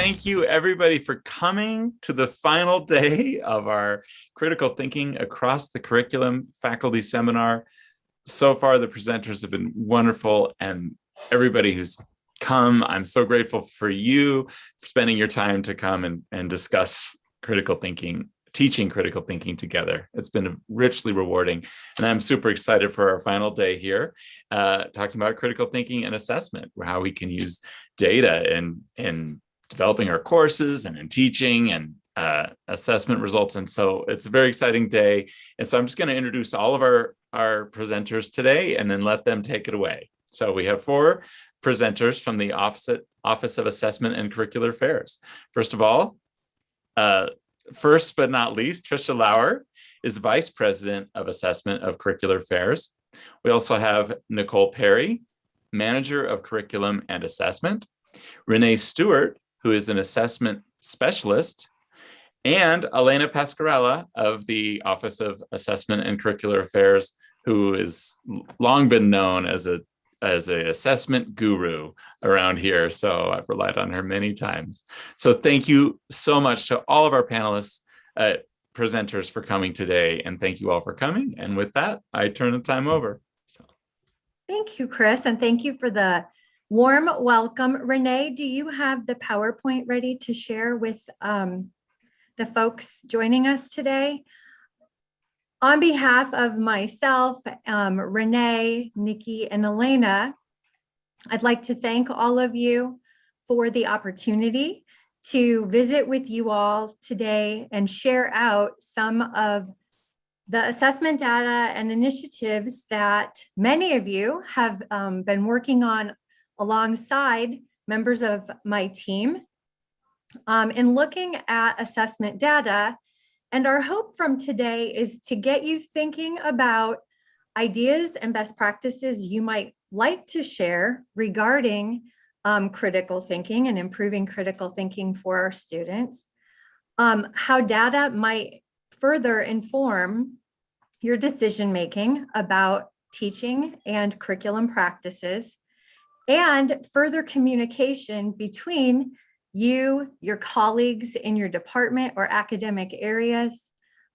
thank you everybody for coming to the final day of our Critical Thinking Across the Curriculum faculty seminar. So far, the presenters have been wonderful, and everybody who's come, I'm so grateful for you for spending your time to come and discuss critical thinking, teaching critical thinking together. It's been richly rewarding, and I'm super excited for our final day here, talking about critical thinking and assessment, how we can use data in developing our courses and in teaching and assessment results. And so it's a very exciting day. And so I'm just going to introduce all of our presenters today and then let them take it away. So we have 4 presenters from the Office of Assessment and Curricular Affairs. First of all, first but not least, Tricia Lauer is Vice President of Assessment of Curricular Affairs. We also have Nicole Perry, Manager of Curriculum and Assessment, Renee Stewart, who is an assessment specialist, and Elena Pascarella of the Office of Assessment and Curricular Affairs, who has long been known as an assessment guru around here. So I've relied on her many times. So thank you so much to all of our panelists, presenters for coming today. And thank you all for coming. And with that, I turn the time over. So. Thank you, Chris. And thank you for the warm welcome. Renee, do you have the PowerPoint ready to share with the folks joining us today? On behalf of myself, Renee, Nikki, and Elena, I'd like to thank all of you for the opportunity to visit with you all today and share out some of the assessment data and initiatives that many of you have been working on alongside members of my team in looking at assessment data. And our hope from today is to get you thinking about ideas and best practices you might like to share regarding critical thinking and improving critical thinking for our students, how data might further inform your decision-making about teaching and curriculum practices, and further communication between you, your colleagues in your department or academic areas,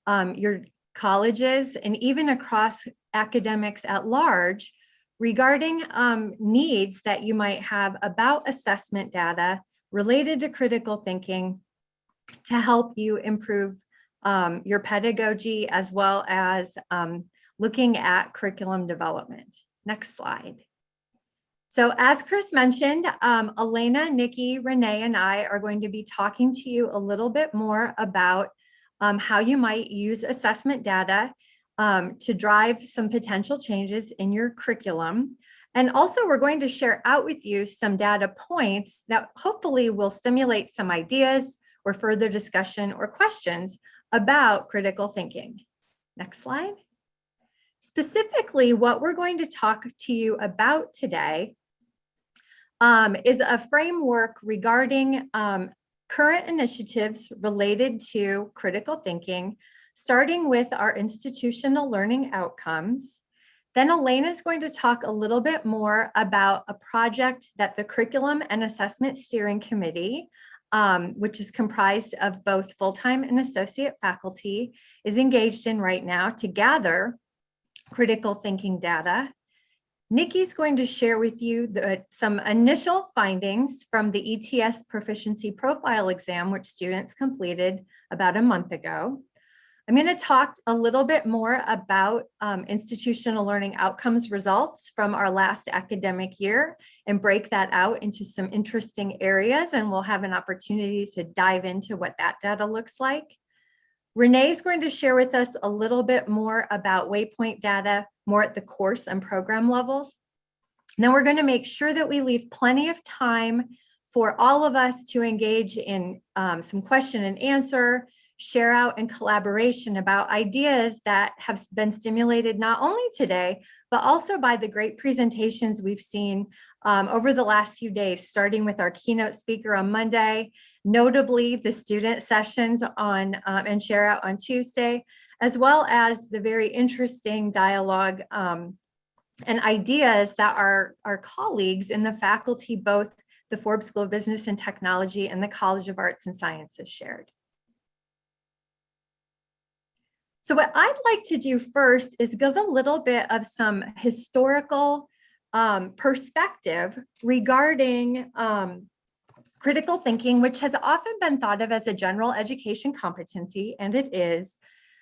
your colleges, and even across academics at large regarding needs that you might have about assessment data related to critical thinking to help you improve your pedagogy as well as looking at curriculum development. Next slide. So as Chris mentioned, Elena, Nikki, Renee, and I are going to be talking to you a little bit more about how you might use assessment data to drive some potential changes in your curriculum. And also we're going to share out with you some data points that hopefully will stimulate some ideas or further discussion or questions about critical thinking. Next slide. Specifically, what we're going to talk to you about today is a framework regarding current initiatives related to critical thinking, starting with our institutional learning outcomes. Then Elena is going to talk a little bit more about a project that the Curriculum and Assessment Steering Committee, which is comprised of both full-time and associate faculty, is engaged in right now to gather critical thinking data. Nikki's going to share with you some initial findings from the ETS Proficiency Profile exam, which students completed about a month ago. I'm going to talk a little bit more about institutional learning outcomes results from our last academic year and break that out into some interesting areas, and we'll have an opportunity to dive into what that data looks like. Renee is going to share with us a little bit more about waypoint data, more at the course and program levels. And then we're going to make sure that we leave plenty of time for all of us to engage in some question and answer, share out and collaboration about ideas that have been stimulated not only today, but also by the great presentations we've seen over the last few days, starting with our keynote speaker on Monday, notably the student sessions on and share out on Tuesday, as well as the very interesting dialogue and ideas that our colleagues in the faculty, both the Forbes School of Business and Technology, and the College of Arts and Sciences shared. So what I'd like to do first is give a little bit of some historical perspective regarding critical thinking, which has often been thought of as a general education competency, and it is,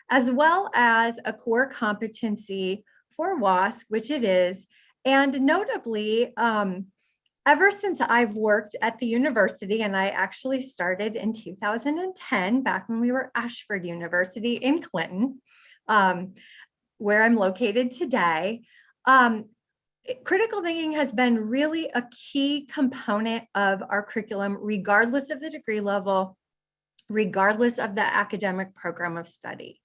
as well as a core competency for WASC, which it is. And notably, ever since I've worked at the university, and I actually started in 2010, back when we were Ashford University in Clinton, where I'm located today, critical thinking has been really a key component of our curriculum, regardless of the degree level, regardless of the academic program of study.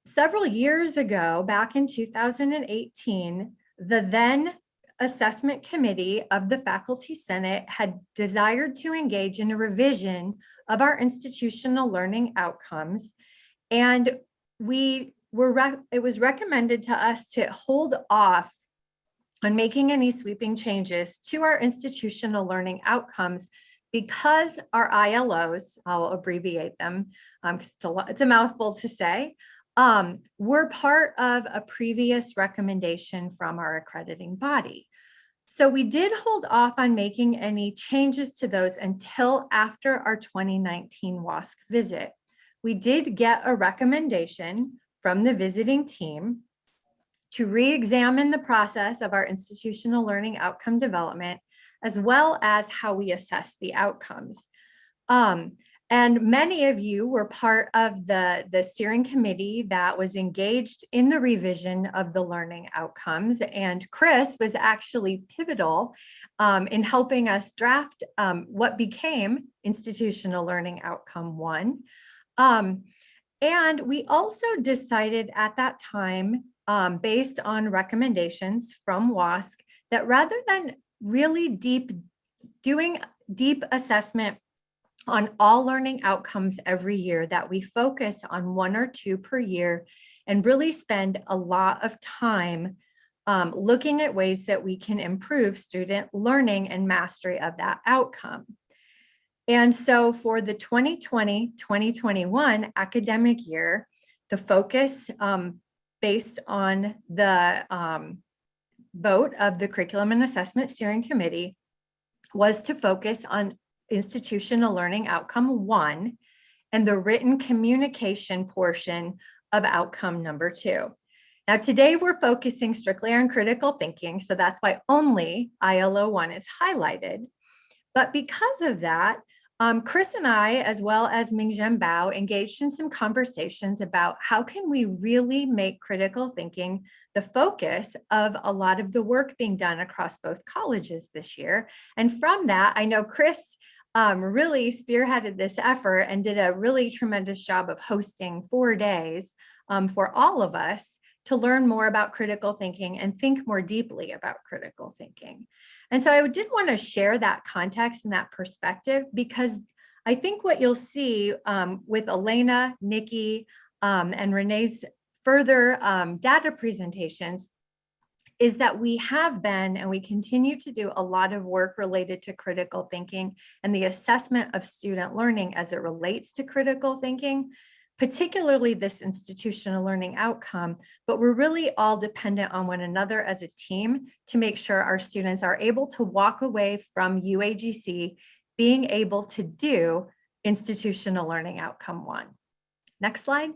Several years ago, back in 2018, the then Assessment Committee of the Faculty Senate had desired to engage in a revision of our institutional learning outcomes. And it was recommended to us to hold off on making any sweeping changes to our institutional learning outcomes because our ILOs, I'll abbreviate them, it's a mouthful to say, were part of a previous recommendation from our accrediting body. So we did hold off on making any changes to those until after our 2019 WASC visit. We did get a recommendation from the visiting team to re-examine the process of our institutional learning outcome development, as well as how we assess the outcomes. And many of you were part of the steering committee that was engaged in the revision of the learning outcomes. And Chris was actually pivotal in helping us draft what became Institutional Learning Outcome 1. And we also decided at that time, based on recommendations from WASC, that rather than really doing deep assessment on all learning outcomes every year, that we focus on 1 or 2 per year and really spend a lot of time looking at ways that we can improve student learning and mastery of that outcome. And so for the 2020-2021 academic year, the focus based on the vote of the Curriculum and Assessment Steering Committee was to focus on Institutional Learning Outcome 1 and the written communication portion of outcome number 2. Now, today we're focusing strictly on critical thinking, so that's why only ILO 1 is highlighted. But because of that, Chris and I, as well as Mingzhen Bao, engaged in some conversations about how can we really make critical thinking the focus of a lot of the work being done across both colleges this year. And from that, I know Chris really spearheaded this effort and did a really tremendous job of hosting 4 days for all of us to learn more about critical thinking and think more deeply about critical thinking. And so I did want to share that context and that perspective, because I think what you'll see with Elena, Nikki, and Renee's further data presentations is that we have been and we continue to do a lot of work related to critical thinking and the assessment of student learning as it relates to critical thinking, particularly this institutional learning outcome, but we're really all dependent on one another as a team to make sure our students are able to walk away from UAGC being able to do institutional learning outcome 1. Next slide.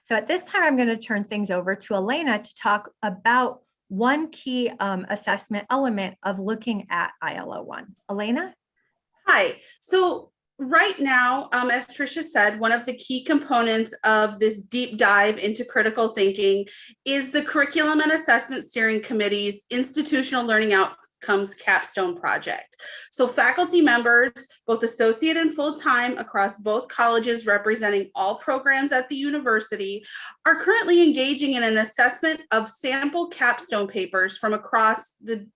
So at this time, I'm going to turn things over to Elena to talk about one key assessment element of looking at ILO 1. Elena? Hi. So right now, as Tricia said, one of the key components of this deep dive into critical thinking is the Curriculum and Assessment Steering Committee's Institutional Learning Outcomes Capstone Project. So faculty members, both associate and full-time across both colleges representing all programs at the university, are currently engaging in an assessment of sample capstone papers from across the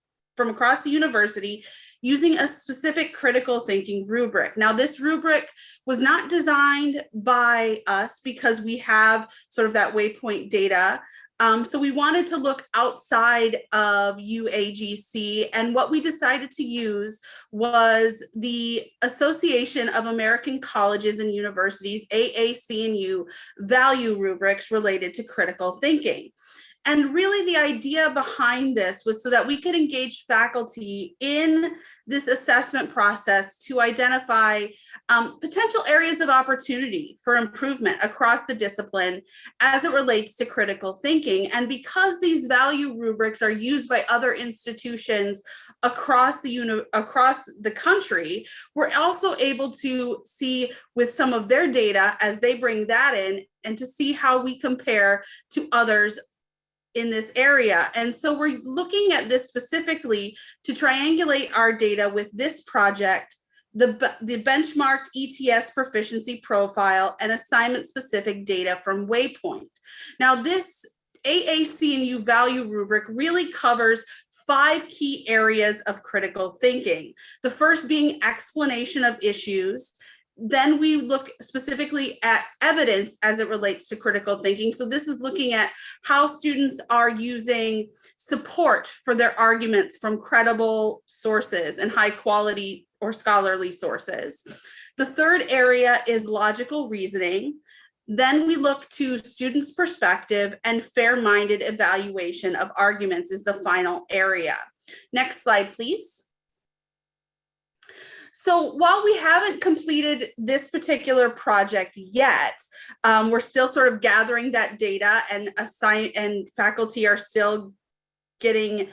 university using a specific critical thinking rubric. Now, this rubric was not designed by us because we have sort of that waypoint data So we wanted to look outside of UAGC, and what we decided to use was the Association of American Colleges and Universities, AAC&U, value rubrics related to critical thinking. And really the idea behind this was so that we could engage faculty in this assessment process to identify potential areas of opportunity for improvement across the discipline as it relates to critical thinking. And because these value rubrics are used by other institutions across the country, we're also able to see with some of their data as they bring that in, and to see how we compare to others in this area. And so we're looking at this specifically to triangulate our data with this project, the benchmarked ETS proficiency profile and assignment specific data from Waypoint. Now this AAC&U value rubric really covers 5 key areas of critical thinking. The first being explanation of issues. Then we look specifically at evidence as it relates to critical thinking. So this is looking at how students are using support for their arguments from credible sources and high quality or scholarly sources. The third area is logical reasoning. Then we look to students' perspective, and fair-minded evaluation of arguments is the final area. Next slide, please. So while we haven't completed this particular project yet, we're still sort of gathering that data, and faculty are still getting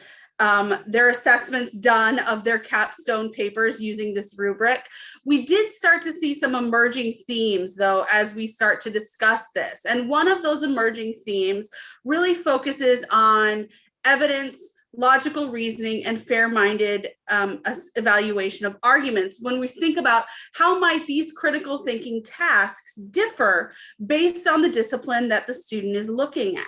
their assessments done of their capstone papers using this rubric. We did start to see some emerging themes though, as we start to discuss this. And one of those emerging themes really focuses on evidence, logical reasoning, and fair-minded evaluation of arguments. When we think about how might these critical thinking tasks differ based on the discipline that the student is looking at.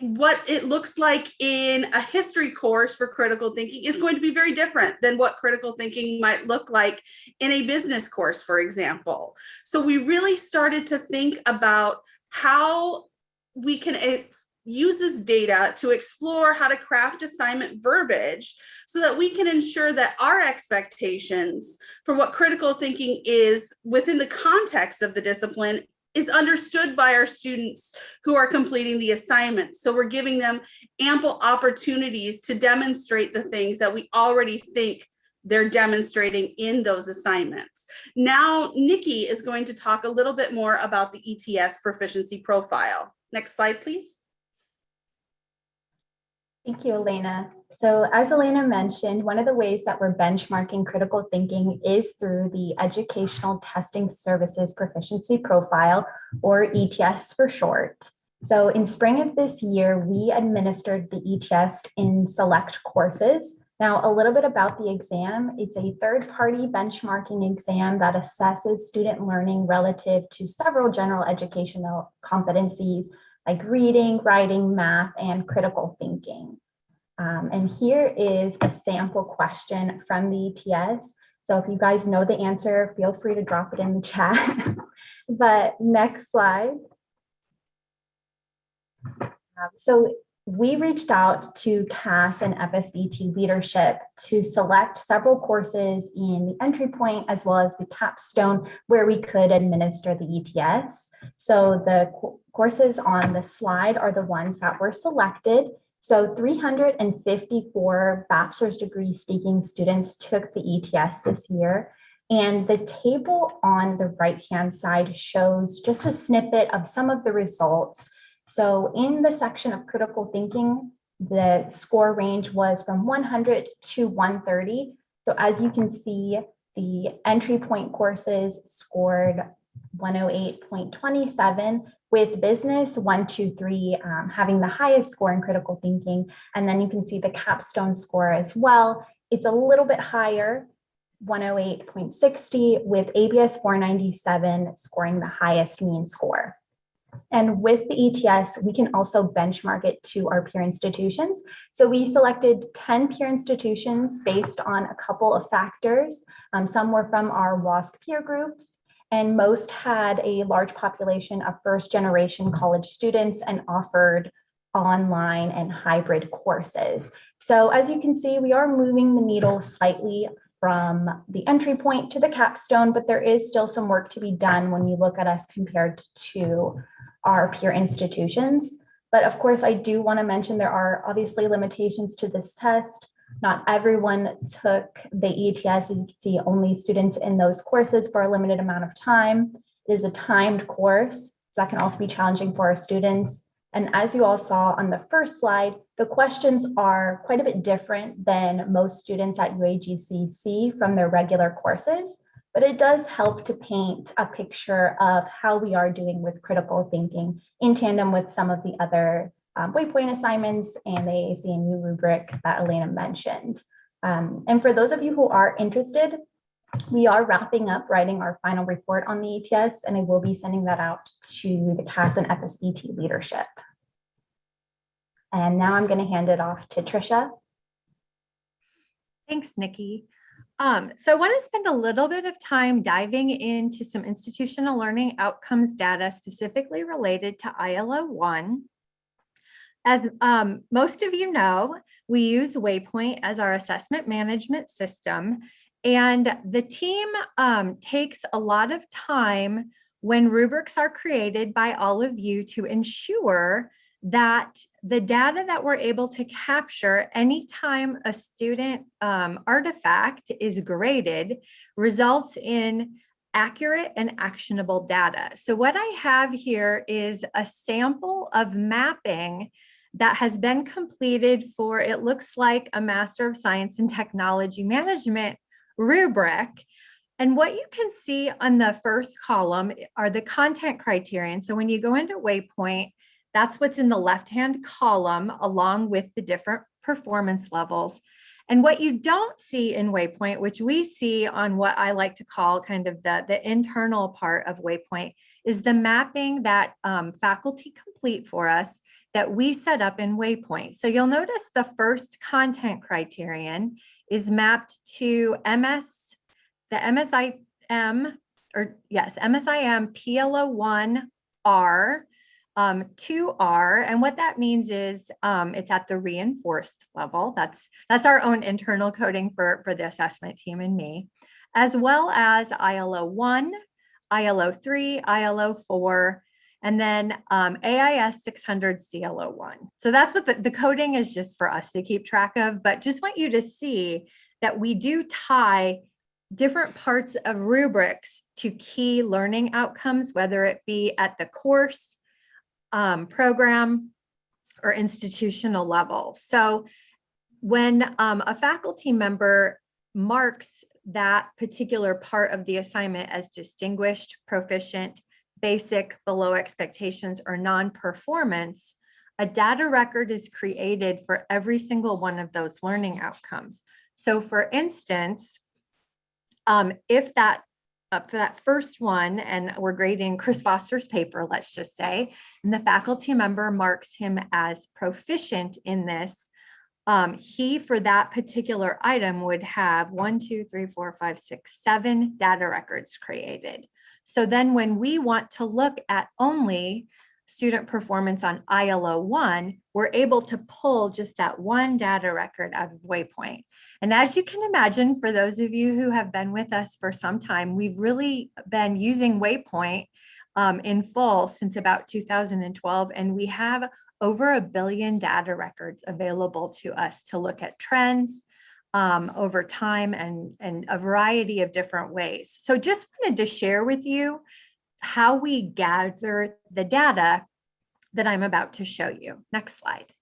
What it looks like in a history course for critical thinking is going to be very different than what critical thinking might look like in a business course, for example. So we really started to think about how we can use this data to explore how to craft assignment verbiage so that we can ensure that our expectations for what critical thinking is within the context of the discipline is understood by our students who are completing the assignments. So we're giving them ample opportunities to demonstrate the things that we already think they're demonstrating in those assignments. Now, Nikki is going to talk a little bit more about the ETS proficiency profile. Next slide, please. Thank you, Elena. So as Elena mentioned, one of the ways that we're benchmarking critical thinking is through the Educational Testing Services Proficiency Profile, or ETS for short. So in spring of this year, we administered the ETS in select courses. Now, a little bit about the exam. It's a third-party benchmarking exam that assesses student learning relative to several general educational competencies like reading, writing, math, and critical thinking. And here is a sample question from the ETS. So if you guys know the answer, feel free to drop it in the chat. But next slide. So we reached out to CAS and FSBT leadership to select several courses in the entry point as well as the capstone where we could administer the ETS. So the courses on the slide are the ones that were selected. So 354 bachelor's degree seeking students took the ETS this year. And the table on the right-hand side shows just a snippet of some of the results. So in the section of critical thinking, the score range was from 100 to 130. So as you can see, the entry point courses scored 108.27, with business 123 having the highest score in critical thinking. And then you can see the capstone score as well. It's a little bit higher, 108.60, with ABS 497 scoring the highest mean score. And with the ETS, we can also benchmark it to our peer institutions. So we selected 10 peer institutions based on a couple of factors. Some were from our WASC peer groups, and most had a large population of first-generation college students and offered online and hybrid courses. So as you can see, we are moving the needle slightly from the entry point to the capstone, but there is still some work to be done when you look at us compared to our peer institutions. But of course, I do want to mention there are obviously limitations to this test. Not everyone took the ETS. As you can see, only students in those courses for a limited amount of time. It is a timed course, so that can also be challenging for our students. And as you all saw on the first slide, the questions are quite a bit different than most students at UAGC see from their regular courses, but it does help to paint a picture of how we are doing with critical thinking in tandem with some of the other waypoint assignments and the AAC&U rubric that Elena mentioned. And for those of you who are interested, we are wrapping up writing our final report on the ETS, and I will be sending that out to the CAS and FSBT leadership. And now I'm going to hand it off to Tricia. Thanks, Nikki. So I want to spend a little bit of time diving into some institutional learning outcomes data specifically related to ILO 1. As most of you know, we use Waypoint as our assessment management system. And the team takes a lot of time when rubrics are created by all of you to ensure that the data that we're able to capture anytime a student artifact is graded results in accurate and actionable data. So what I have here is a sample of mapping that has been completed for, it looks like, a Master of Science in Technology Management rubric. And what you can see on the first column are the content criterion. So when you go into Waypoint, that's what's in the left-hand column along with the different performance levels. And what you don't see in Waypoint, which we see on what I like to call kind of the internal part of Waypoint, is the mapping that faculty complete for us that we set up in Waypoint. So you'll notice the first content criterion is mapped to the MSIM PLO1R 2R. And what that means is it's at the reinforced level. That's our own internal coding for the assessment team and me, as well as ILO 1, ILO 3, ILO 4, and then AIS 600 CLO 1. So that's what the coding is, just for us to keep track of, but just want you to see that we do tie different parts of rubrics to key learning outcomes, whether it be at the course, program, or institutional level. So when a faculty member marks that particular part of the assignment as distinguished, proficient, basic, below expectations, or non-performance, a data record is created for every single one of those learning outcomes. So for instance, if that for that first one, and we're grading Chris Foster's paper, let's just say, and the faculty member marks him as proficient in this, he, for that particular item, would have 7 data records created. So then when we want to look at only student performance on ILO 1, we're able to pull just that one data record out of Waypoint. And as you can imagine, for those of you who have been with us for some time, we've really been using Waypoint in full since about 2012, and we have over 1 billion data records available to us to look at trends over time and a variety of different ways. So just wanted to share with you how we gather the data that I'm about to show you. Next slide.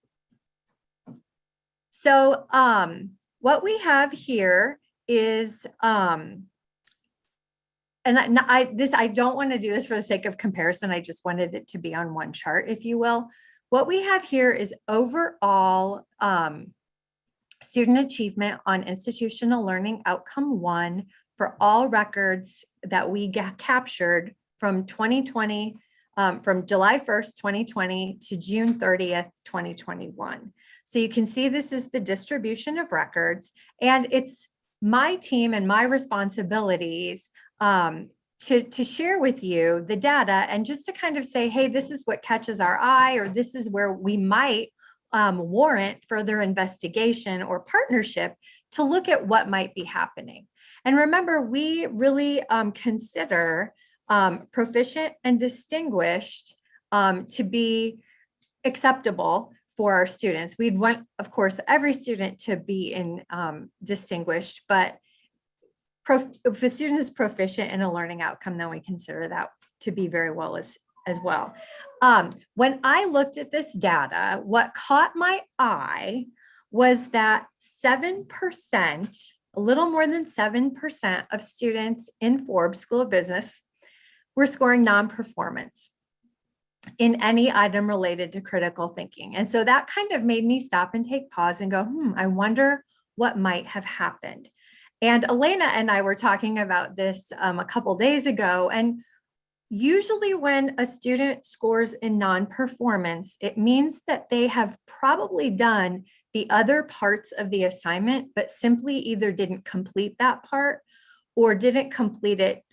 So what we have here is, and I don't want to do this for the sake of comparison. I just wanted it to be on one chart, if you will. What we have here is overall student achievement on institutional learning outcome 1 for all records that we captured from 2020, from July 1st, 2020 to June 30th, 2021. So you can see this is the distribution of records, and it's my team and my responsibilities to share with you the data and just to kind of say, hey, this is what catches our eye, or this is where we might warrant further investigation or partnership to look at what might be happening. And remember, we really consider proficient and distinguished to be acceptable for our students. We'd want, of course, every student to be in distinguished, but if a student is proficient in a learning outcome, then we consider that to be very well as well. When I looked at this data, what caught my eye was that 7%, a little more than 7% of students in Forbes School of Business were scoring non-performance in any item related to critical thinking. And so that kind of made me stop and take pause and go, I wonder what might have happened. And Elena and I were talking about this a couple days ago. And usually when a student scores in non-performance, it means that they have probably done the other parts of the assignment, but simply either didn't complete that part or didn't complete it.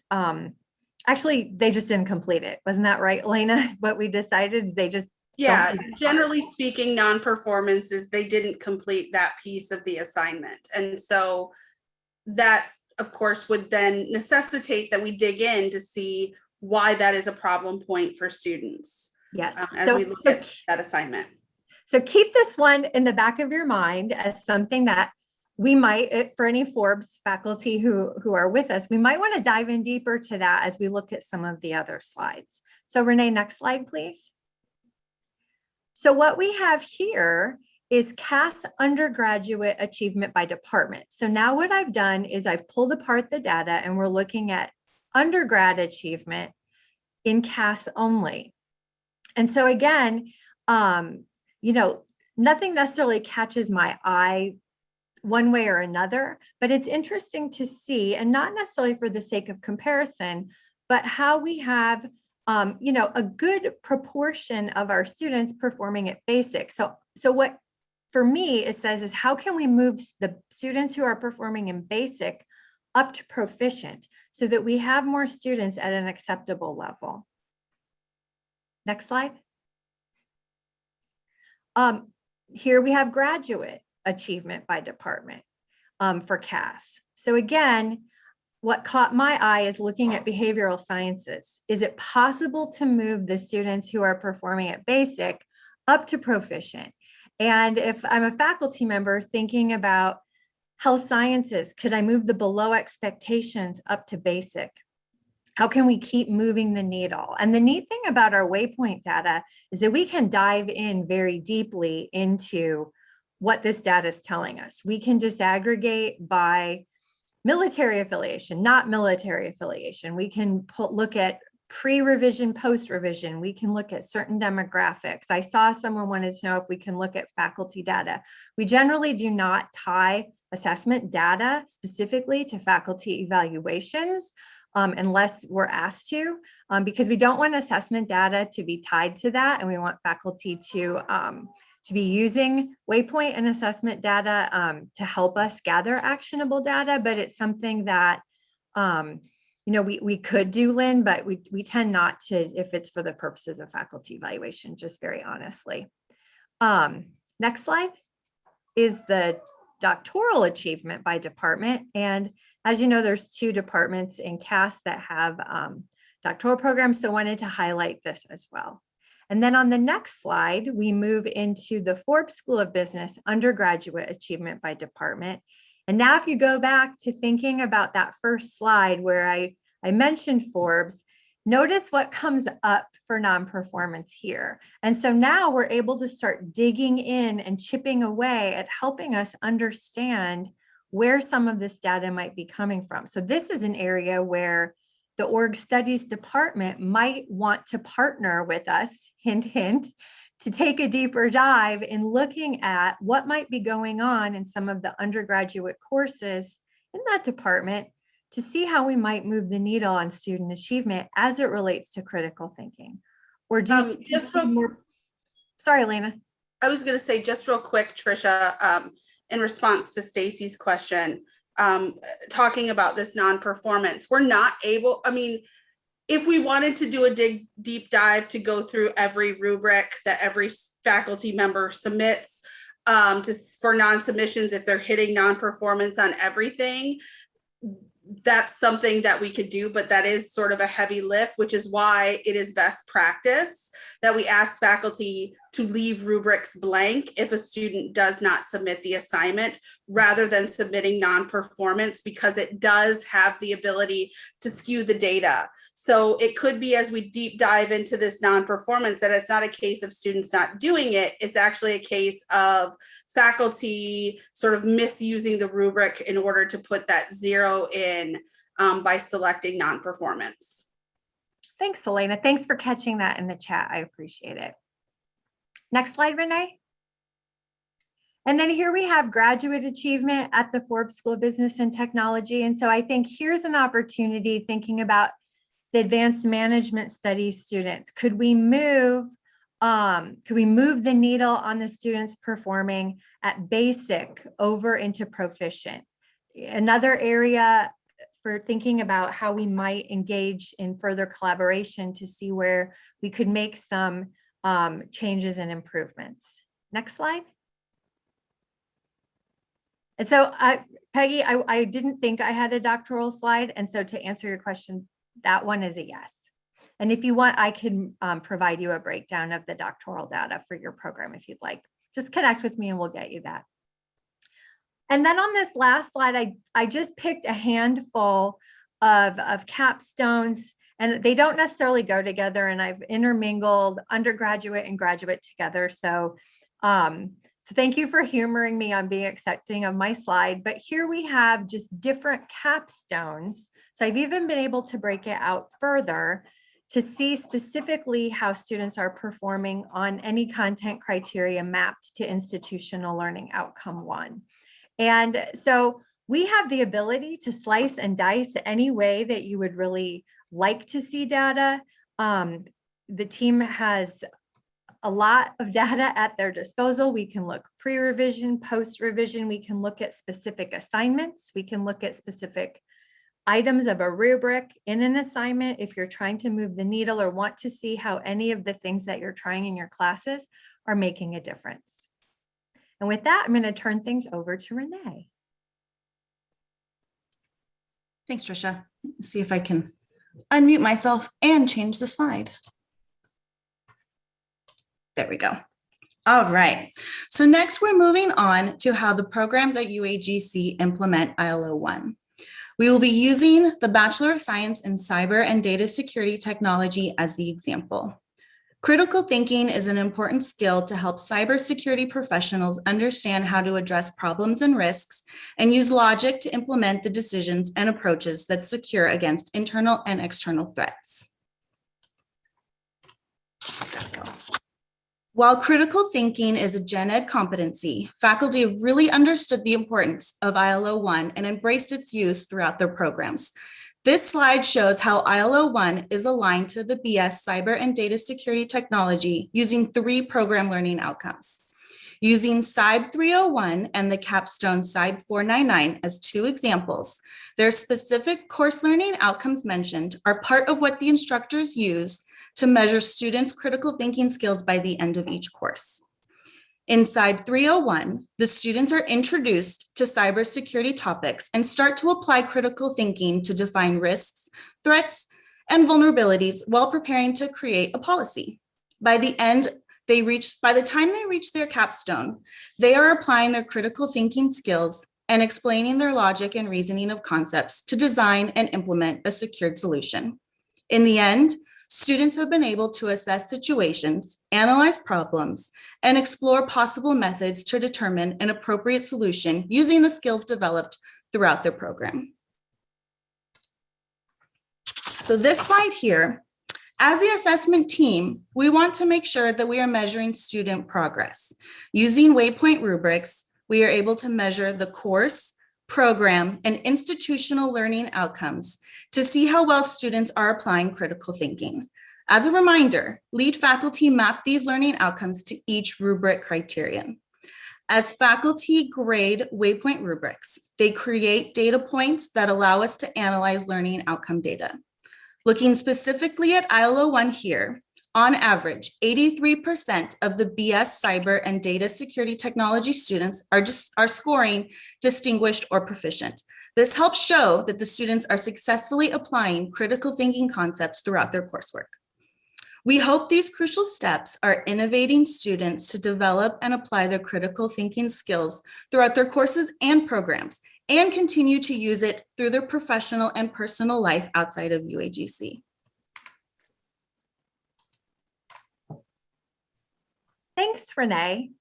Actually, they just didn't complete it. Wasn't that right, Elena? What we decided is they just generally speaking, non-performance is they didn't complete that piece of the assignment. And so that, of course, would then necessitate that we dig in to see why that is a problem point for students. Yes. As we look at that assignment. So keep this one in the back of your mind as something that we might, for any Forbes faculty who are with us, we might want to dive in deeper to that as we look at some of the other slides. So Renee, next slide, please. So what we have here is CAS undergraduate achievement by department. So now what I've done is I've pulled apart the data and we're looking at undergrad achievement in CAS only. And so again, nothing necessarily catches my eye one way or another, but it's interesting to see, and not necessarily for the sake of comparison, but how we have a good proportion of our students performing at basic. So what for me it says is, how can we move the students who are performing in basic up to proficient so that we have more students at an acceptable level? Next slide. Here we have graduate achievement by department for CAS. So again, what caught my eye is looking at behavioral sciences. Is it possible to move the students who are performing at basic up to proficient? And if I'm a faculty member thinking about health sciences, could I move the below expectations up to basic? How can we keep moving the needle? And the neat thing about our waypoint data is that we can dive in very deeply into what this data is telling us. We can disaggregate by military affiliation, not military affiliation. We can look at pre-revision, post-revision. We can look at certain demographics. I saw someone wanted to know if we can look at faculty data. We generally do not tie assessment data specifically to faculty evaluations unless we're asked to, because we don't want assessment data to be tied to that. And we want faculty to be using waypoint and assessment data to help us gather actionable data. But it's something that we could do, Lynn, but we tend not to if it's for the purposes of faculty evaluation, just very honestly. Next slide is the doctoral achievement by department. And as you know, there's 2 departments in CAS that have doctoral programs, so wanted to highlight this as well. And then on the next slide, we move into the Forbes School of Business undergraduate achievement by department. And now if you go back to thinking about that first slide where I mentioned Forbes, notice what comes up for non-performance here. And so now we're able to start digging in and chipping away at helping us understand where some of this data might be coming from. So this is an area where the org studies department might want to partner with us, hint, hint, to take a deeper dive in looking at what might be going on in some of the undergraduate courses in that department to see how we might move the needle on student achievement as it relates to critical thinking. Or do more. Sorry, Elena. I was going to say just real quick, Tricia, in response to Stacy's question, talking about this non-performance. We're not able, I mean, if we wanted to do a deep dive to go through every rubric that every faculty member submits for non-submissions, if they're hitting non-performance on everything, that's something that we could do, but that is sort of a heavy lift, which is why it is best practice that we ask faculty to leave rubrics blank if a student does not submit the assignment, rather than submitting non-performance, because it does have the ability to skew the data. So it could be, as we deep dive into this non-performance, that it's not a case of students not doing it, it's actually a case of faculty sort of misusing the rubric in order to put that 0 in by selecting non-performance. Thanks, Elena. Thanks for catching that in the chat. I appreciate it. Next slide, Renee. And then here we have graduate achievement at the Forbes School of Business and Technology. And so I think here's an opportunity thinking about the advanced management studies students. Could we move the needle on the students performing at basic over into proficient? Another area for thinking about how we might engage in further collaboration to see where we could make some changes and improvements. Next slide. And so Peggy, I didn't think I had a doctoral slide. And so to answer your question, that one is a yes. And if you want, I can provide you a breakdown of the doctoral data for your program if you'd like. Just connect with me and we'll get you that. And then on this last slide, I just picked a handful of capstones, and they don't necessarily go together, and I've intermingled undergraduate and graduate together. So, so thank you for humoring me on being accepting of my slide, but here we have just different capstones. So I've even been able to break it out further to see specifically how students are performing on any content criteria mapped to institutional learning outcome 1. And so we have the ability to slice and dice any way that you would really like to see data. The team has a lot of data at their disposal. We can look pre-revision, post-revision. We can look at specific assignments. We can look at specific items of a rubric in an assignment if you're trying to move the needle or want to see how any of the things that you're trying in your classes are making a difference. And with that, I'm going to turn things over to Renee. Thanks, Tricia. Let's see if I can unmute myself and change the slide. There we go. All right. So next we're moving on to how the programs at UAGC implement ILO 1. We will be using the Bachelor of Science in Cyber and Data Security Technology as the example. Critical thinking is an important skill to help cybersecurity professionals understand how to address problems and risks and use logic to implement the decisions and approaches that secure against internal and external threats. While critical thinking is a gen ed competency, faculty have really understood the importance of ILO 1 and embraced its use throughout their programs. This slide shows how ILO 1 is aligned to the BS Cyber and Data Security Technology using 3 program learning outcomes. Using CYB 301 and the capstone CYB 499 as 2 examples, their specific course learning outcomes mentioned are part of what the instructors use to measure students' critical thinking skills by the end of each course. In CYB 301, the students are introduced to cybersecurity topics and start to apply critical thinking to define risks, threats, and vulnerabilities while preparing to create a policy. By the time they reach their capstone, they are applying their critical thinking skills and explaining their logic and reasoning of concepts to design and implement a secured solution. In the end, students have been able to assess situations, analyze problems, and explore possible methods to determine an appropriate solution using the skills developed throughout their program. So this slide here, as the assessment team, we want to make sure that we are measuring student progress. Using waypoint rubrics, we are able to measure the course, program, and institutional learning outcomes to see how well students are applying critical thinking. As a reminder, lead faculty map these learning outcomes to each rubric criterion. As faculty grade waypoint rubrics, they create data points that allow us to analyze learning outcome data. Looking specifically at ILO 1 here, on average, 83% of the BS Cyber and Data Security Technology students are scoring distinguished or proficient. This helps show that the students are successfully applying critical thinking concepts throughout their coursework. We hope these crucial steps are innovating students to develop and apply their critical thinking skills throughout their courses and programs, and continue to use it through their professional and personal life outside of UAGC. Thanks, Renee.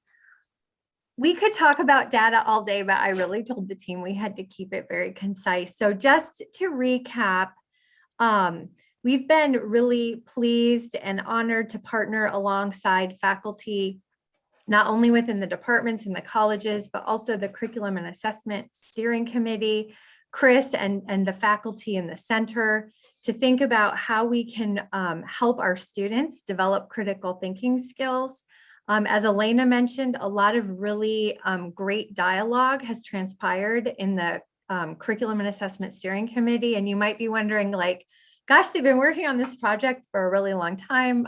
We could talk about data all day, but I really told the team we had to keep it very concise. So just to recap, we've been really pleased and honored to partner alongside faculty, not only within the departments and the colleges, but also the Curriculum and Assessment Steering Committee, Chris and the faculty in the center, to think about how we can help our students develop critical thinking skills. As Elena mentioned, a lot of really great dialogue has transpired in the Curriculum and Assessment Steering Committee. And you might be wondering, like, gosh, they've been working on this project for a really long time.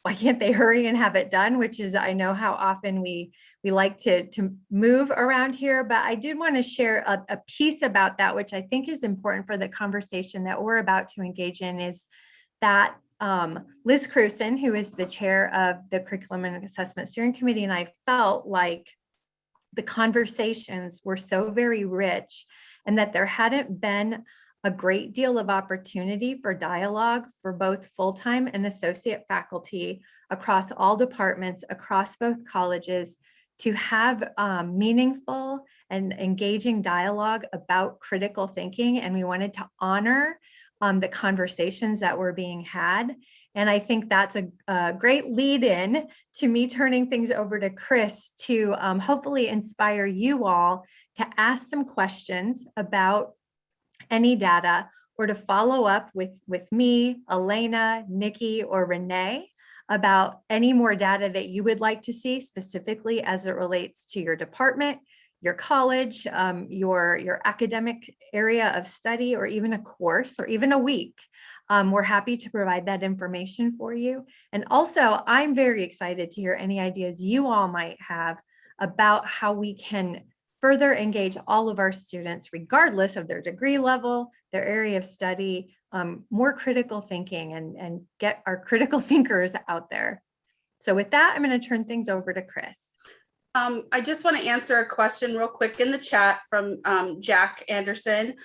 Why can't they hurry and have it done? Which is, I know how often we like to move around here, but I did want to share a piece about that, which I think is important for the conversation that we're about to engage in, is that Liz Cruson, who is the chair of the Curriculum and Assessment Steering Committee, and I felt like the conversations were so very rich, and that there hadn't been a great deal of opportunity for dialogue for both full-time and associate faculty across all departments, across both colleges, to have meaningful and engaging dialogue about critical thinking. And we wanted to honor the conversations that were being had. And I think that's a great lead in to me turning things over to Chris to hopefully inspire you all to ask some questions about any data, or to follow up with me, Elena, Nikki, or Renee about any more data that you would like to see specifically as it relates to your department, your college, your academic area of study, or even a course, or even a week. We're happy to provide that information for you. And also, I'm very excited to hear any ideas you all might have about how we can further engage all of our students, regardless of their degree level, their area of study, more critical thinking, and get our critical thinkers out there. So with that, I'm going to turn things over to Chris. I just want to answer a question real quick in the chat from Jack Anderson.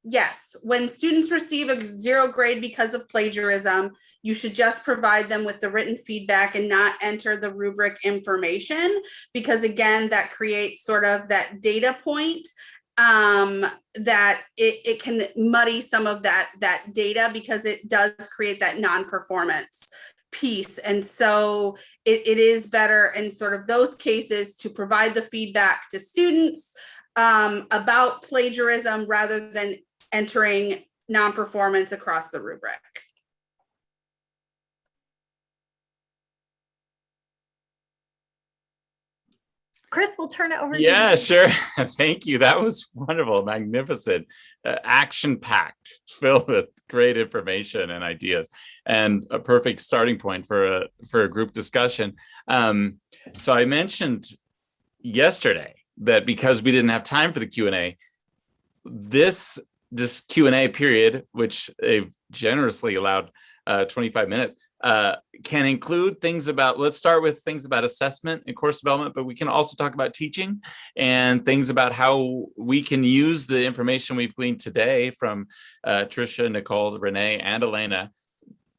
Yes, when students receive a 0 grade because of plagiarism, you should just provide them with the written feedback and not enter the rubric information, because again, that creates sort of that data point that it can muddy some of that data, because it does create that non-performance piece. And so it is better in sort of those cases to provide the feedback to students about plagiarism rather than entering non-performance across the rubric. Chris, we'll turn it over to you. Yeah, sure. Thank you. That was wonderful, magnificent, action-packed, filled with great information and ideas, and a perfect starting point for a group discussion. So I mentioned yesterday that because we didn't have time for the Q&A, this Q&A period, which they've generously allowed 25 minutes, can include things about, let's start with things about assessment and course development, but we can also talk about teaching and things about how we can use the information we've gleaned today from Tricia, Nicole, Renee, and Elena.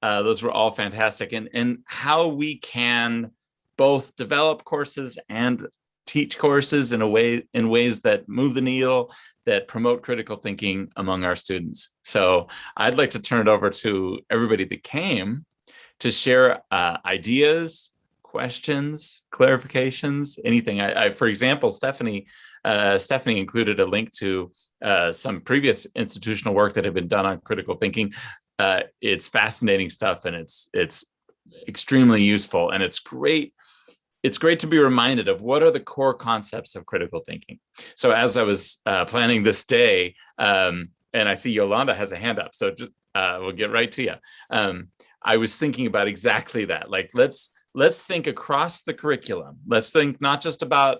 Those were all fantastic, and how we can both develop courses and teach courses in ways that move the needle, that promote critical thinking among our students. So I'd like to turn it over to everybody that came to share ideas, questions, clarifications, anything. For example, Stephanie included a link to some previous institutional work that had been done on critical thinking. It's fascinating stuff, and it's extremely useful, and it's great it's great to be reminded of what are the core concepts of critical thinking. So as I was planning this day, and I see Yolanda has a hand up, so just we'll get right to you. I was thinking about exactly that. Like, let's think across the curriculum. Let's think not just about,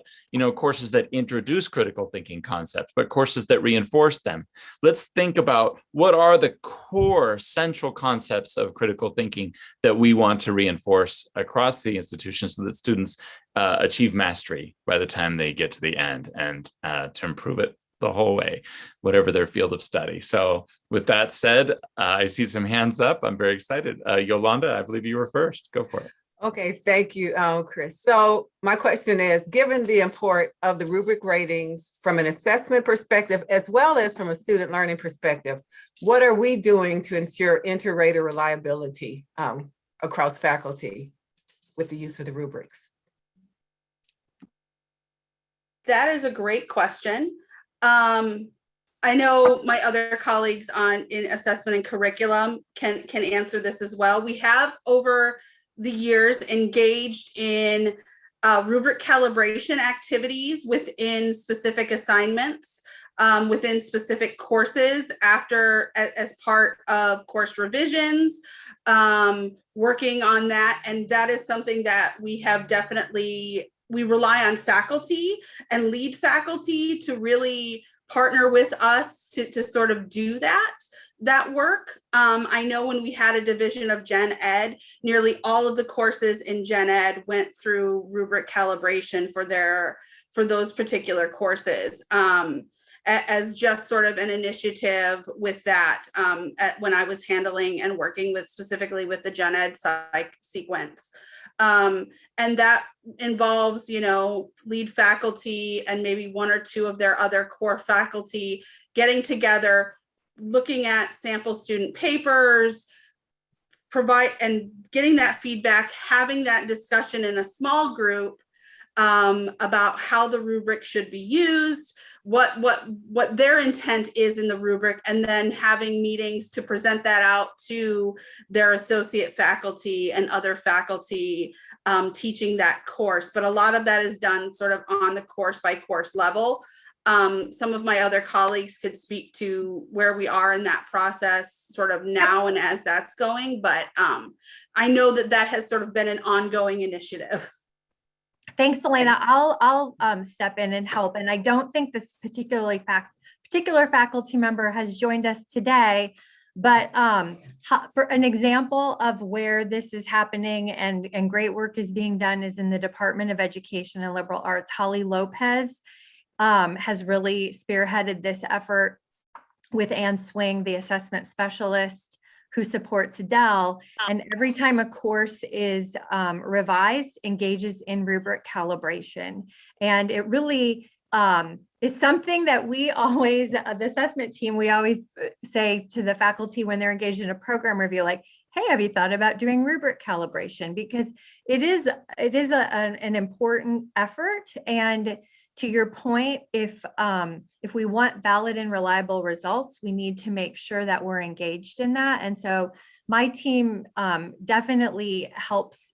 courses that introduce critical thinking concepts, but courses that reinforce them. Let's think about what are the core central concepts of critical thinking that we want to reinforce across the institution so that students achieve mastery by the time they get to the end, and to improve it the whole way, whatever their field of study. So with that said, I see some hands up. I'm very excited. Yolanda, I believe you were first. Go for it. Okay, thank you, Chris. So my question is, given the import of the rubric ratings from an assessment perspective, as well as from a student learning perspective, what are we doing to ensure inter-rater reliability across faculty with the use of the rubrics? That is a great question. I know my other colleagues in assessment and curriculum can answer this as well. We have over the years engaged in rubric calibration activities within specific assignments, within specific courses as part of course revisions, working on that. And that is something that we rely on faculty and lead faculty to really partner with us to sort of do that work. I know when we had a division of Gen Ed, nearly all of the courses in Gen Ed went through rubric calibration for those particular courses, as just sort of an initiative with that, when I was handling and working specifically with the Gen Ed psych sequence. And that involves, lead faculty and maybe one or two of their other core faculty getting together, looking at sample student papers, and getting that feedback, having that discussion in a small group about how the rubric should be used, what their intent is in the rubric, and then having meetings to present that out to their associate faculty and other faculty teaching that course. But a lot of that is done sort of on the course by course level. Some of my other colleagues could speak to where we are in that process sort of now and as that's going, but I know that has sort of been an ongoing initiative. Thanks, Elena. I'll step in and help. And I don't think this particular faculty member has joined us today, but for an example of where this is happening and great work is being done is in the Department of Education and Liberal Arts. Holly Lopez has really spearheaded this effort with Ann Swing, the assessment specialist who supports Dell. And every time a course is revised, engages in rubric calibration. And it really is something that we always, the assessment team, we always say to the faculty when they're engaged in a program review, like, hey, have you thought about doing rubric calibration? Because it is an important effort. And to your point, if we want valid and reliable results, we need to make sure that we're engaged in that. And so my team definitely helps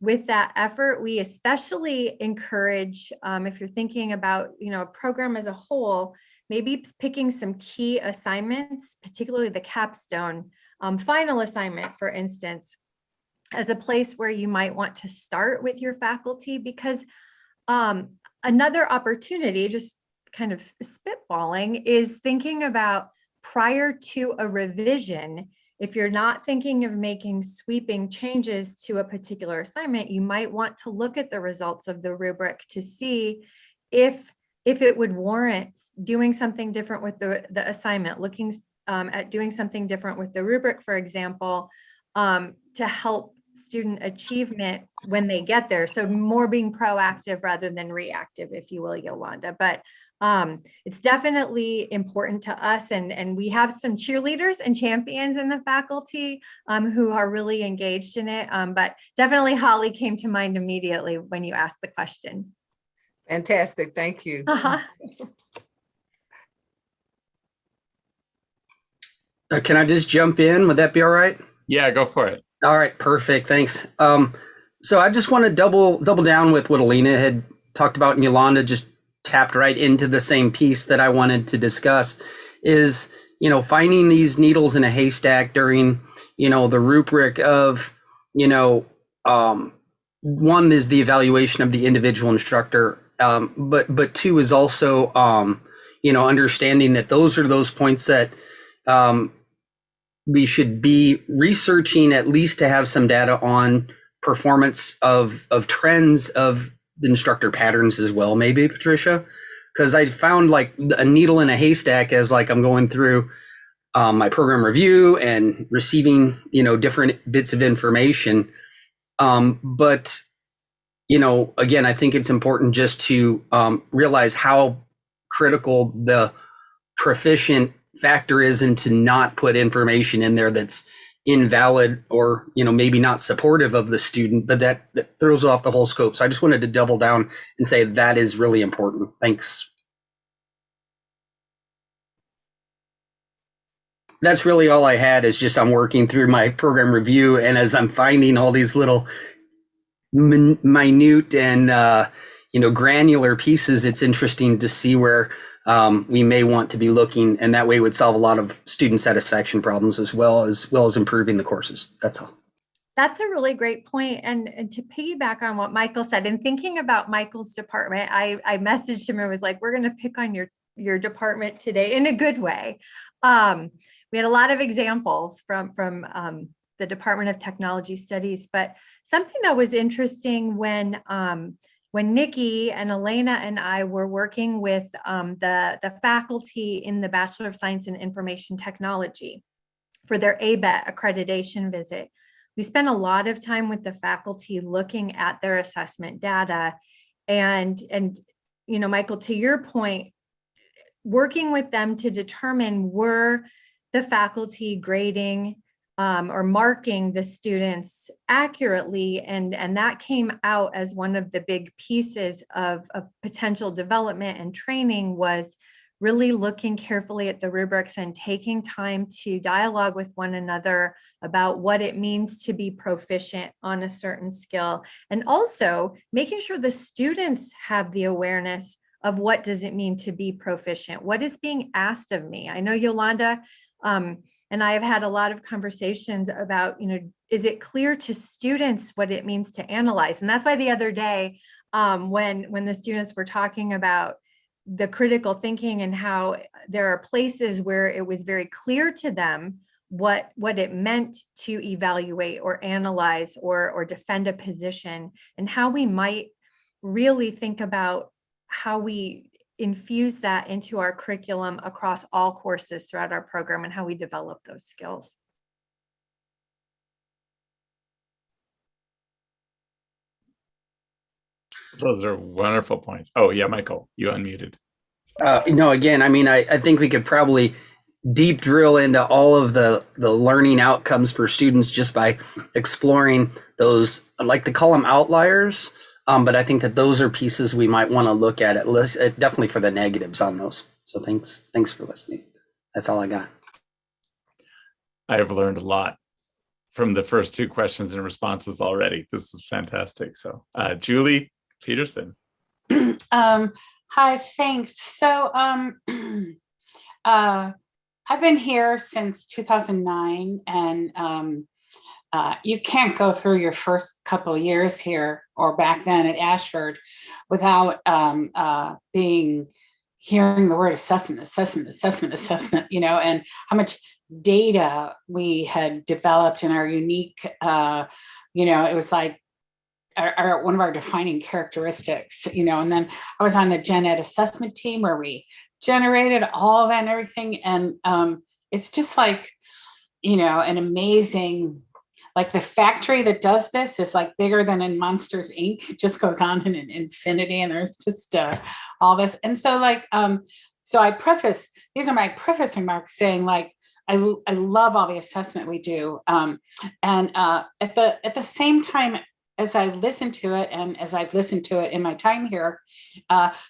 with that effort. We especially encourage, if you're thinking about, a program as a whole, maybe picking some key assignments, particularly the capstone final assignment, for instance, as a place where you might want to start with your faculty, because another opportunity, just kind of spitballing, is thinking about prior to a revision. If you're not thinking of making sweeping changes to a particular assignment, you might want to look at the results of the rubric to see if it would warrant doing something different with the assignment, looking at doing something different with the rubric, for example, to help student achievement when they get there. So more being proactive rather than reactive, if you will, Yolanda. But it's definitely important to us. And we have some cheerleaders and champions in the faculty who are really engaged in it. But definitely Holly came to mind immediately when you asked the question. Fantastic. Thank you. Can I just jump in? Would that be all right? Yeah, go for it. All right, perfect. Thanks. So I just want to double down with what Alina had talked about, and Yolanda just tapped right into the same piece that I wanted to discuss is, finding these needles in a haystack during, the rubric of, one is the evaluation of the individual instructor. But two is also, understanding that those are those points that we should be researching, at least to have some data on performance of trends of the instructor patterns as well, maybe, Patricia, because I found like a needle in a haystack as like I'm going through my program review and receiving, different bits of information. But again, I think it's important just to realize how critical the proficient factor is, and to not put information in there that's invalid or maybe not supportive of the student, but that throws off the whole scope. So I just wanted to double down and say that is really important. Thanks. That's really all I had, is just I'm working through my program review, and as I'm finding all these little minute and granular pieces, it's interesting to see where we may want to be looking, and that way would solve a lot of student satisfaction problems as well as improving the courses. That's all. That's a really great point. And to piggyback on what Michael said, and thinking about Michael's department, I messaged him and was like, we're going to pick on your department today in a good way. We had a lot of examples from the Department of Technology Studies, but something that was interesting when Nikki and Elena and I were working with the faculty in the Bachelor of Science in Information Technology for their ABET accreditation visit, we spent a lot of time with the faculty looking at their assessment data. And Michael, to your point, working with them to determine, were the faculty grading or marking the students accurately, and that came out as one of the big pieces of potential development and training, was really looking carefully at the rubrics and taking time to dialogue with one another about what it means to be proficient on a certain skill, and also making sure the students have the awareness of what does it mean to be proficient, what is being asked of me. I know Yolanda and I have had a lot of conversations about, is it clear to students what it means to analyze? And that's why the other day, when the students were talking about the critical thinking and how there are places where it was very clear to them what it meant to evaluate or analyze or defend a position, and how we might really think about how we infuse that into our curriculum across all courses throughout our program, and how we develop those skills. Those are wonderful points. Oh yeah, Michael, you unmuted. Again, I think we could probably deep drill into all of the learning outcomes for students just by exploring those, I like to call them outliers. But I think that those are pieces we might want to look at least, definitely for the negatives on those. So thanks for listening. That's all I got. I have learned a lot from the first two questions and responses already. This is fantastic. So Julie Peterson. Hi, thanks. So I've been here since 2009, and you can't go through your first couple of years here or back then at Ashford without hearing the word assessment, and how much data we had developed in our unique, it was like one of our defining characteristics, and then I was on the Gen Ed assessment team where we generated all of that and everything. And it's just like, an amazing, like the factory that does this is like bigger than in Monsters, Inc. It just goes on in an infinity, and there's just all this. And so so these are my preface remarks saying like, I love all the assessment we do. And at the same time, as I listen to it, and as I've listened to it in my time here,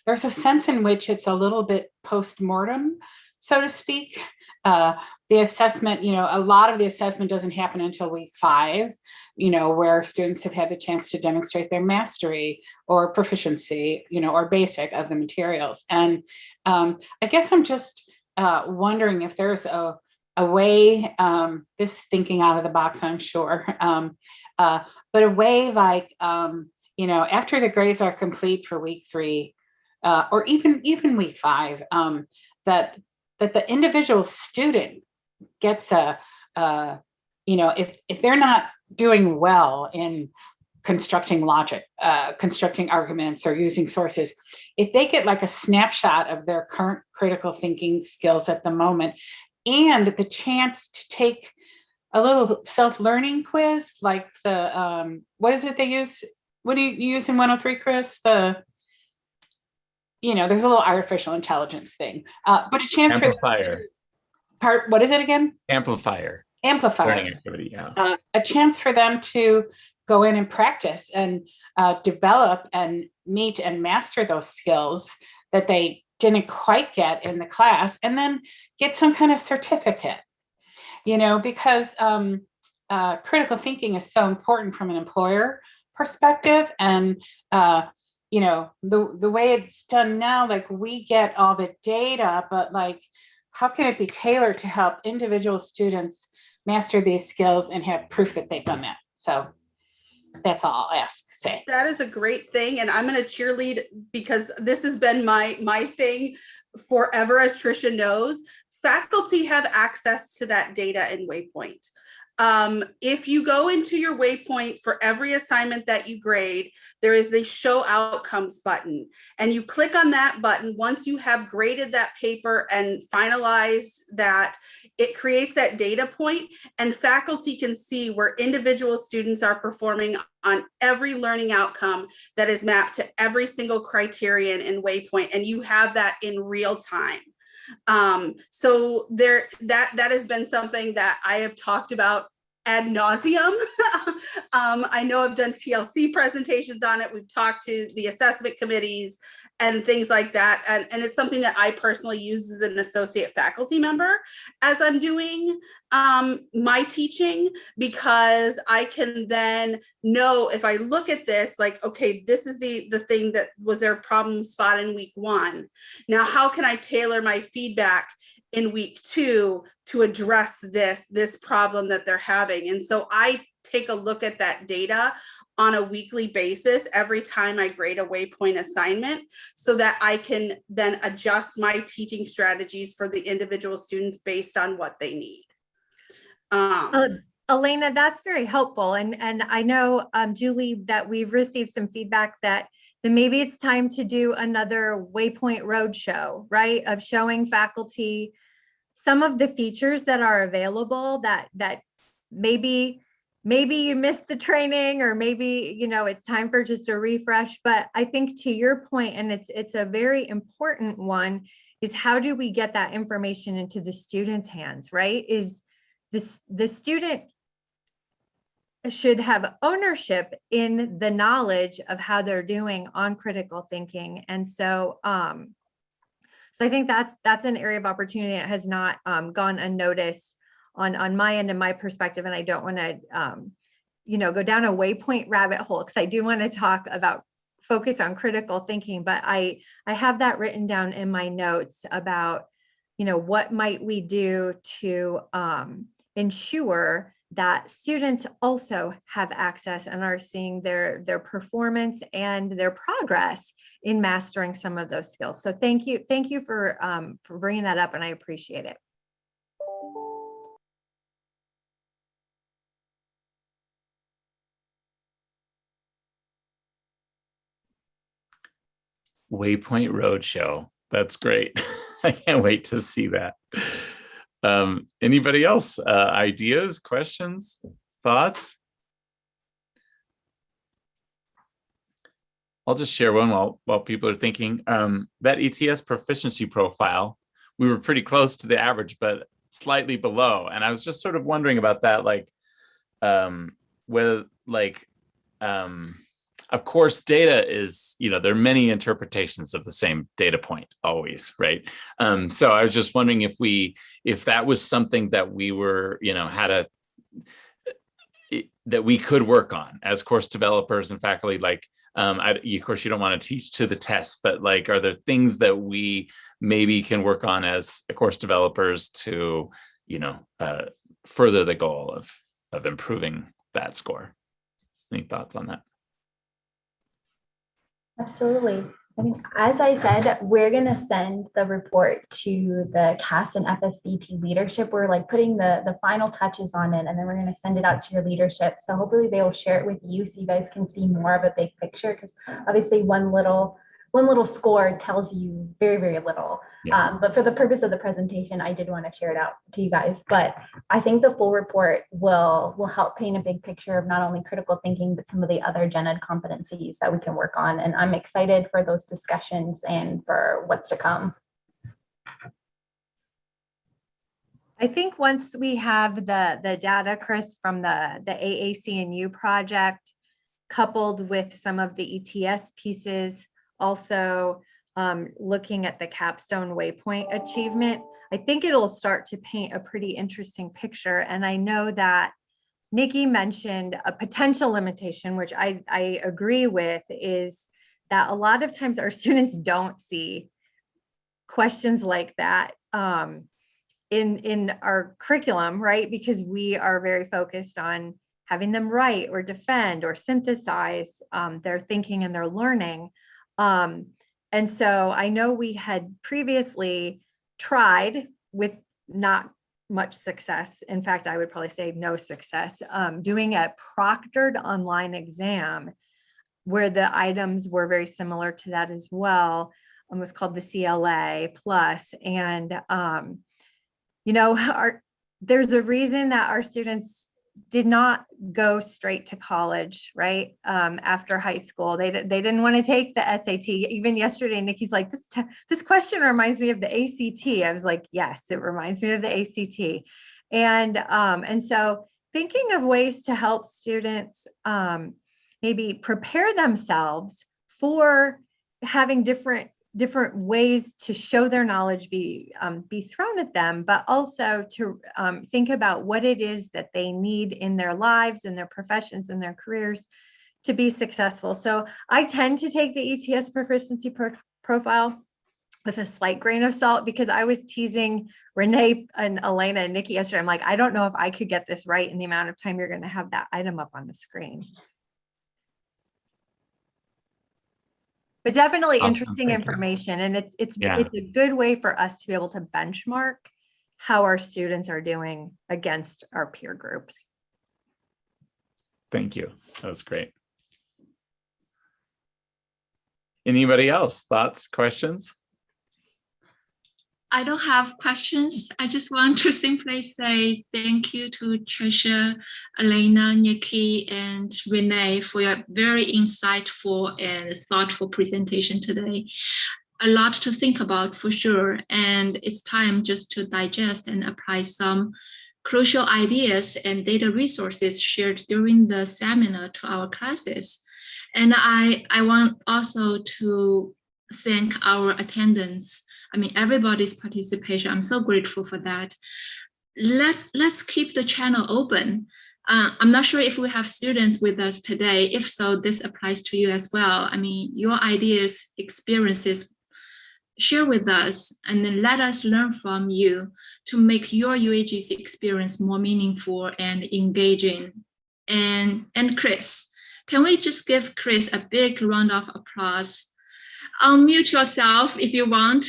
there's a sense in which it's a little bit post-mortem, so to speak. The assessment, a lot of the assessment doesn't happen until week 5, where students have had the chance to demonstrate their mastery or proficiency, or basic of the materials. And I guess I'm just wondering if there's a way, this thinking out of the box, I'm sure, but a way like, after the grades are complete for week 3, or even week 5, that the individual student gets if they're not doing well in constructing logic, constructing arguments, or using sources, if they get like a snapshot of their current critical thinking skills at the moment, and the chance to take a little self-learning quiz, like the, what is it they use? What do you use in 103, Chris? There's a little artificial intelligence thing, but a chance Amplifier. What is it again? Amplifier. Amplifier. Learning activity, yeah. A chance for them to go in and practice and develop and meet and master those skills that they didn't quite get in the class, and then get some kind of certificate, because critical thinking is so important from an employer perspective. And the way it's done now, like, we get all the data, but like, how can it be tailored to help individual students master these skills and have proof that they've done that? So that's all I'll say. That is a great thing. And I'm going to cheerlead, because this has been my thing forever, as Tricia knows. Faculty have access to that data in Waypoint. If you go into your Waypoint for every assignment that you grade, there is the show outcomes button, and you click on that button. Once you have graded that paper and finalized that, it creates that data point, and faculty can see where individual students are performing on every learning outcome that is mapped to every single criterion in Waypoint, and you have that in real time. So that has been something that I have talked about ad nauseum. I know I've done TLC presentations on it. We've talked to the assessment committees and things like that. And it's something that I personally use as an associate faculty member as I'm doing my teaching, because I can then know, if I look at this, like, okay, this is the thing that was their problem spot in week 1. Now, how can I tailor my feedback in week 2 to address this problem that they're having? And so I take a look at that data on a weekly basis every time I grade a Waypoint assignment, so that I can then adjust my teaching strategies for the individual students based on what they need. Elena, that's very helpful. And I know, Julie, that we've received some feedback that maybe it's time to do another Waypoint Roadshow, right? Of showing faculty some of the features that are available that maybe you missed the training, or maybe, it's time for just a refresh. But I think, to your point, and it's a very important one, is how do we get that information into the student's hands, right? Is the student should have ownership in the knowledge of how they're doing on critical thinking. And so, so I think that's an area of opportunity that has not gone unnoticed on my end and my perspective. And I don't want to, go down a Waypoint rabbit hole, because I do want to talk about focus on critical thinking. But I have that written down in my notes about, what might we do to ensure that students also have access and are seeing their performance and their progress in mastering some of those skills. So thank you for bringing that up, and I appreciate it. Waypoint Roadshow. That's great. I can't wait to see that. Anybody else? Ideas, questions, thoughts? I'll just share one while people are thinking. That ETS proficiency profile, we were pretty close to the average, but slightly below. And I was just sort of wondering about that, like, whether, like, of course, data is, there are many interpretations of the same data point always, right? So I was just wondering if that was something that we were, that we could work on as course developers and faculty, like, of course, you don't want to teach to the test, but like, are there things that we maybe can work on as course developers to, further the goal of improving that score? Any thoughts on that? Absolutely. I mean, as I said, we're going to send the report to the CAS and FSBT leadership. We're like putting the final touches on it, and then we're going to send it out to your leadership. So hopefully they will share it with you so you guys can see more of a big picture, because obviously one little score tells you very, very little. Yeah. But for the purpose of the presentation, I did want to share it out to you guys. But I think the full report will help paint a big picture of not only critical thinking, but some of the other gen ed competencies that we can work on. And I'm excited for those discussions and for what's to come. I think once we have the data, Chris, from the AAC&U project, coupled with some of the ETS pieces, also looking at the capstone waypoint achievement, I think it'll start to paint a pretty interesting picture. And I know that Nikki mentioned a potential limitation, which I agree with, is that a lot of times our students don't see questions like that in our curriculum, right? Because we are very focused on having them write or defend or synthesize their thinking and their learning. And so I know we had previously tried with not much success. In fact, I would probably say no success, doing a proctored online exam where the items were very similar to that as well. It was called the CLA plus. And, there's a reason that our students did not go straight to college, right? After high school, they didn't want to take the SAT. Even yesterday, Nikki's like, this question reminds me of the ACT. I was like, yes, it reminds me of the ACT. And so thinking of ways to help students maybe prepare themselves for having different ways to show their knowledge be thrown at them, but also to think about what it is that they need in their lives, in their professions, in their careers to be successful. So I tend to take the ETS proficiency profile with a slight grain of salt, because I was teasing Renee and Elena and Nikki yesterday. I'm like, I don't know if I could get this right in the amount of time you're going to have that item up on the screen. But definitely interesting information. And it's a good way for us to be able to benchmark how our students are doing against our peer groups. Thank you. That was great. Anybody else? Thoughts, questions? I don't have questions. I just want to simply say thank you to Tricia, Elena, Nikki, and Renee for your very insightful and thoughtful presentation today. A lot to think about for sure, and it's time just to digest and apply some crucial ideas and data resources shared during the seminar to our classes. And I want also to thank our attendants. I mean, everybody's participation. I'm so grateful for that. Let's keep the channel open. I'm not sure if we have students with us today. If so, this applies to you as well. I mean, your ideas, experiences, share with us, and then let us learn from you to make your UAGC experience more meaningful and engaging. And Chris, can we just give Chris a big round of applause? Unmute yourself if you want,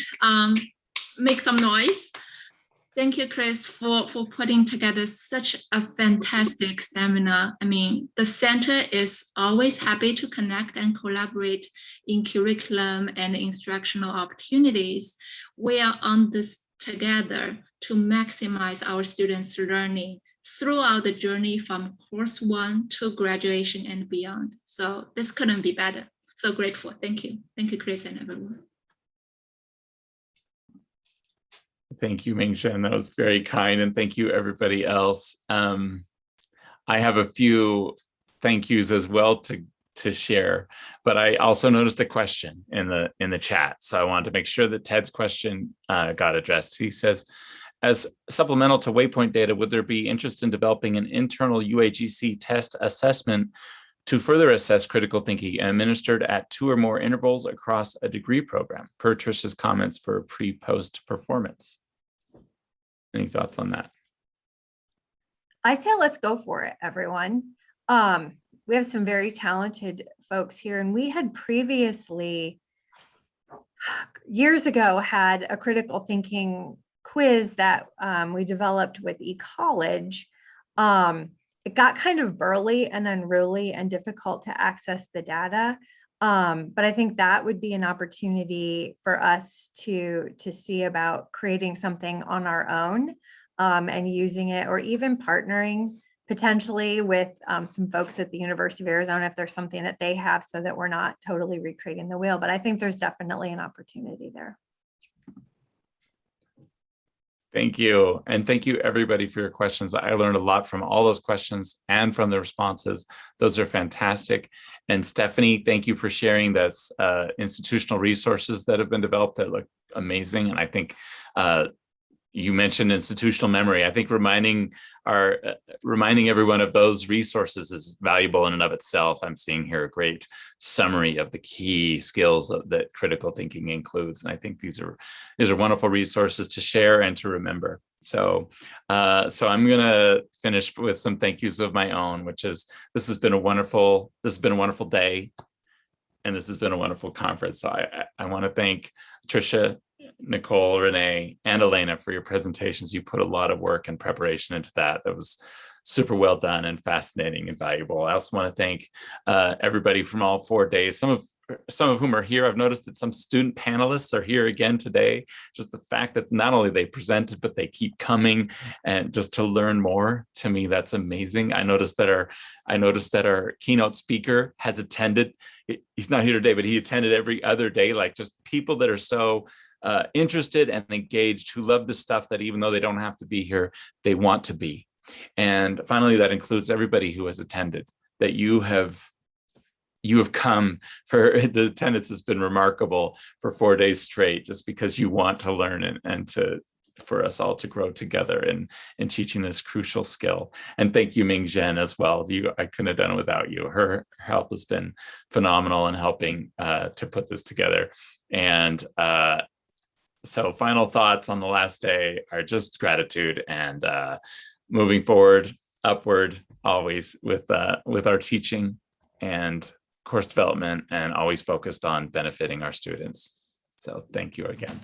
make some noise. Thank you, Chris, for putting together such a fantastic seminar. I mean, the center is always happy to connect and collaborate in curriculum and instructional opportunities. We are on this together to maximize our students' learning throughout the journey from course 1 to graduation and beyond. So this couldn't be better. So grateful. Thank you. Thank you, Chris, and everyone. Thank you, Mingshen. That was very kind. And thank you, everybody else. I have a few thank yous as well to to share, but I also noticed a question in the chat. So I wanted to make sure that Ted's question got addressed. He says, as supplemental to waypoint data, would there be interest in developing an internal UAGC test assessment to further assess critical thinking and administered at 2 or more intervals across a degree program, per Trish's comments for pre-post performance? Any thoughts on that? I say let's go for it, everyone. We have some very talented folks here, and we had previously, years ago, had a critical thinking quiz that we developed with eCollege. It got kind of burly and unruly and difficult to access the data. But I think that would be an opportunity for us to see about creating something on our own and using it, or even partnering potentially with some folks at the University of Arizona if there's something that they have, so that we're not totally recreating the wheel. But I think there's definitely an opportunity there. Thank you. And thank you everybody for your questions. I learned a lot from all those questions and from the responses. Those are fantastic. And Stephanie, thank you for sharing those institutional resources that have been developed that look amazing. And I think you mentioned institutional memory. I think reminding everyone of those resources is valuable in and of itself. I'm seeing here a great summary of the key skills that critical thinking includes, and I think these are wonderful resources to share and to remember. So I'm going to finish with some thank yous of my own, which is this has been a wonderful day, and this has been a wonderful conference. So I want to thank Tricia, Nicole, Renee, and Elena for your presentations. You put a lot of work and preparation into that. That was super well done and fascinating and valuable. I also want to thank everybody from all 4 days, some of whom are here. I've noticed that some student panelists are here again today. Just the fact that not only they presented, but they keep coming, and just to learn more, to me, that's amazing. I noticed that our keynote speaker has attended. He's not here today, but he attended every other day. Like, just people that are so interested and engaged, who love this stuff, that even though they don't have to be here, they want to be. And finally, that includes everybody who has attended, that you have come. For the attendance has been remarkable for 4 days straight, just because you want to learn and for us all to grow together in teaching this crucial skill. And thank you, Ming Zhen, as well. I couldn't have done it without you. Her help has been phenomenal in helping to put this together. And so final thoughts on the last day are just gratitude and moving forward, upward, always with our teaching and course development, and always focused on benefiting our students. So thank you again.